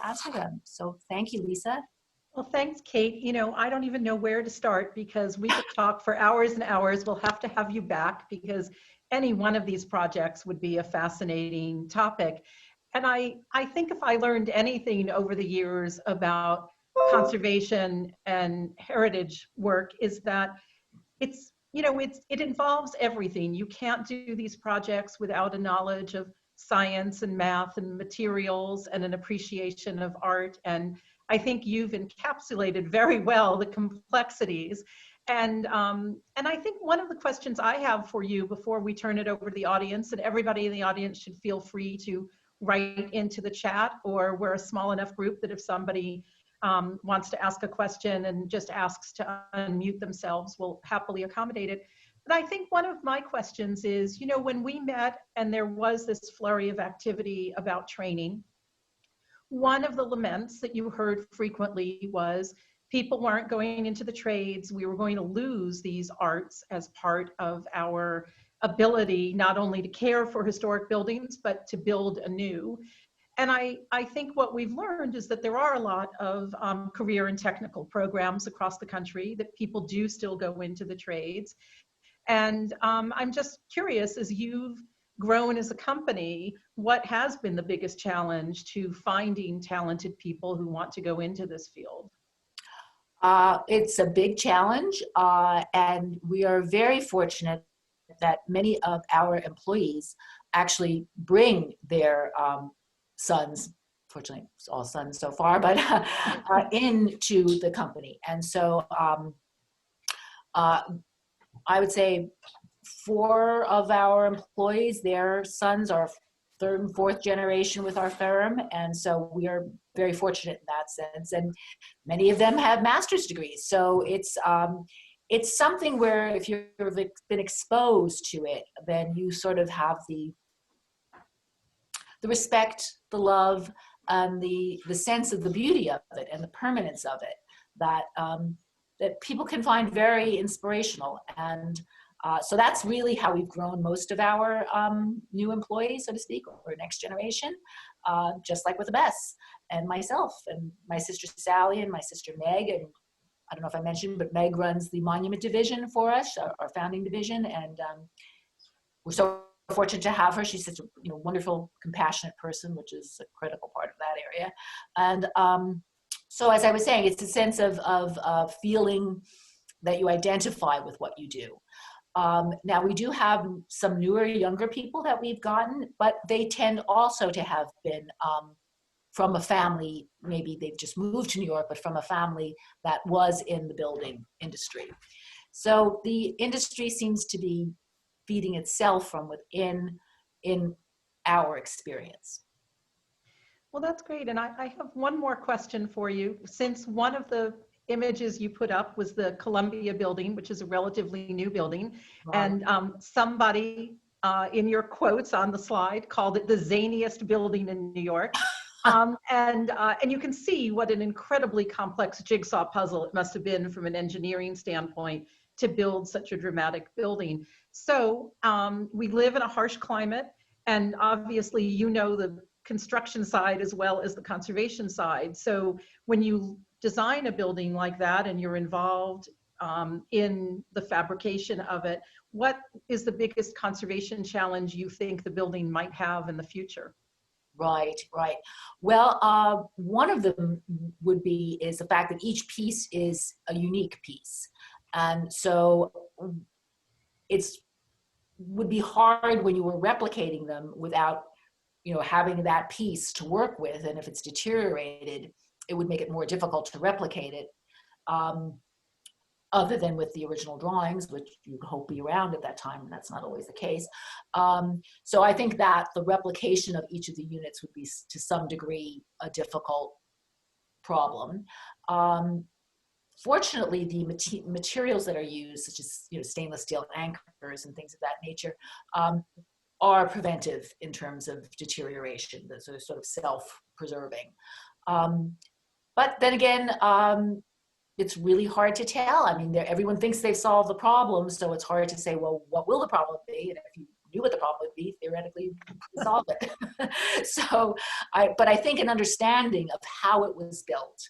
answer them. So thank you, Lisa. Well, thanks, Kate. You know, I don't even know where to start because we could talk for hours and hours. We'll have to have you back because any one of these projects would be a fascinating topic. And I think if I learned anything over the years about conservation and heritage work is that it's, you know, it involves everything. You can't do these projects without a knowledge of science and math and materials and an appreciation of art. And I think you've encapsulated very well the complexities. And I think one of the questions I have for you before we turn it over to the audience, and everybody in the audience should feel free to write into the chat, or we're a small enough group that if somebody wants to ask a question and just asks to unmute themselves, we'll happily accommodate it. But I think one of my questions is, you know, when we met and there was this flurry of activity about training, one of the laments that you heard frequently was people weren't going into the trades. We were going to lose these arts as part of our ability not only to care for historic buildings, but to build anew. And I think what we've learned is that there are a lot of career and technical programs across the country that people do still go into the trades. And I'm just curious, as you've grown as a company, what has been the biggest challenge to finding talented people who want to go into this field? It's a big challenge, and we are very fortunate that many of our employees actually bring their sons, fortunately it's all sons so far, but into the company. And so I would say 4 of our employees, their sons are 3rd and 4th generation with our firm. And so we are very fortunate in that sense. And many of them have master's degrees. So it's something where if you've been exposed to it, then you sort of have the respect, the love, and the sense of the beauty of it and the permanence of it that that people can find very inspirational. And so that's really how we've grown most of our new employees, so to speak, or next generation, just like with the Bess and myself and my sister Sally and my sister Meg. And I don't know if I mentioned, but Meg runs the monument division for us, our founding division. And we're so fortunate to have her. She's such a wonderful, compassionate person, which is a critical part of that area. And so as I was saying, it's a sense of feeling that you identify with what you do. Now we do have some newer, younger people that we've gotten, but they tend also to have been from a family, maybe they've just moved to New York, but from a family that was in the building industry. So the industry seems to be feeding itself from within in our experience. Well, that's great. And I have one more question for you. Since one of the images you put up was the Columbia building, which is a relatively new building. Right. And somebody in your quotes on the slide called it the zaniest building in New York. And you can see what an incredibly complex jigsaw puzzle it must have been from an engineering standpoint to build such a dramatic building. So we live in a harsh climate, and obviously you know the construction side as well as the conservation side. So when you design a building like that and you're involved in the fabrication of it, what is the biggest conservation challenge you think the building might have in the future? Right. Well, one of them is the fact that each piece is a unique piece. And so would be hard when you were replicating them without, having that piece to work with. And if it's deteriorated, it would make it more difficult to replicate it, other than with the original drawings, which you hope be around at that time, and that's not always the case. So I think that the replication of each of the units would be, to some degree, a difficult problem. Fortunately, the materials that are used, such as stainless steel anchors and things of that nature, are preventive in terms of deterioration. They're sort of self-preserving. But then again, it's really hard to tell. I mean, everyone thinks they've solved the problem, so it's hard to say, well, what will the problem be? And if you knew what the problem would be, theoretically solve it. But I think an understanding of how it was built,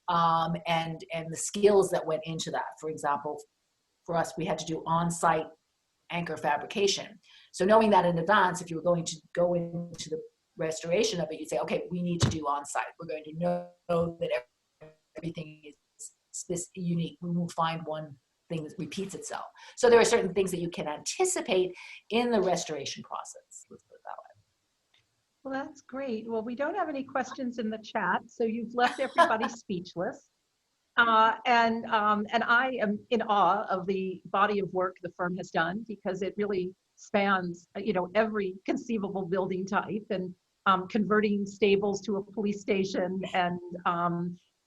and the skills that went into that. For example, for us, we had to do on-site anchor fabrication. So knowing that in advance, if you were going to go into the restoration of it, you'd say, okay, we need to do on-site. We're going to know that everything is unique. We won't find one thing that repeats itself. So there are certain things that you can anticipate in the restoration process. Let's put it that way. Well, that's great. Well, we don't have any questions in the chat, so you've left everybody speechless. And I am in awe of the body of work the firm has done, because it really spans, every conceivable building type, and converting stables to a police station,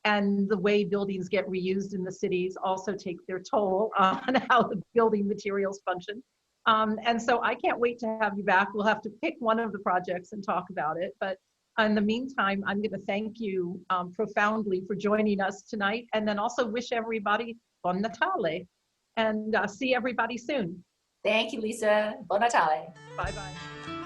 and the way buildings get reused in the cities also take their toll on how the building materials function. And so I can't wait to have you back. We'll have to pick one of the projects and talk about it. But in the meantime, I'm going to thank you profoundly for joining us tonight, and then also wish everybody Buon Natale, and see everybody soon. Thank you, Lisa. Buon Natale. Bye-bye.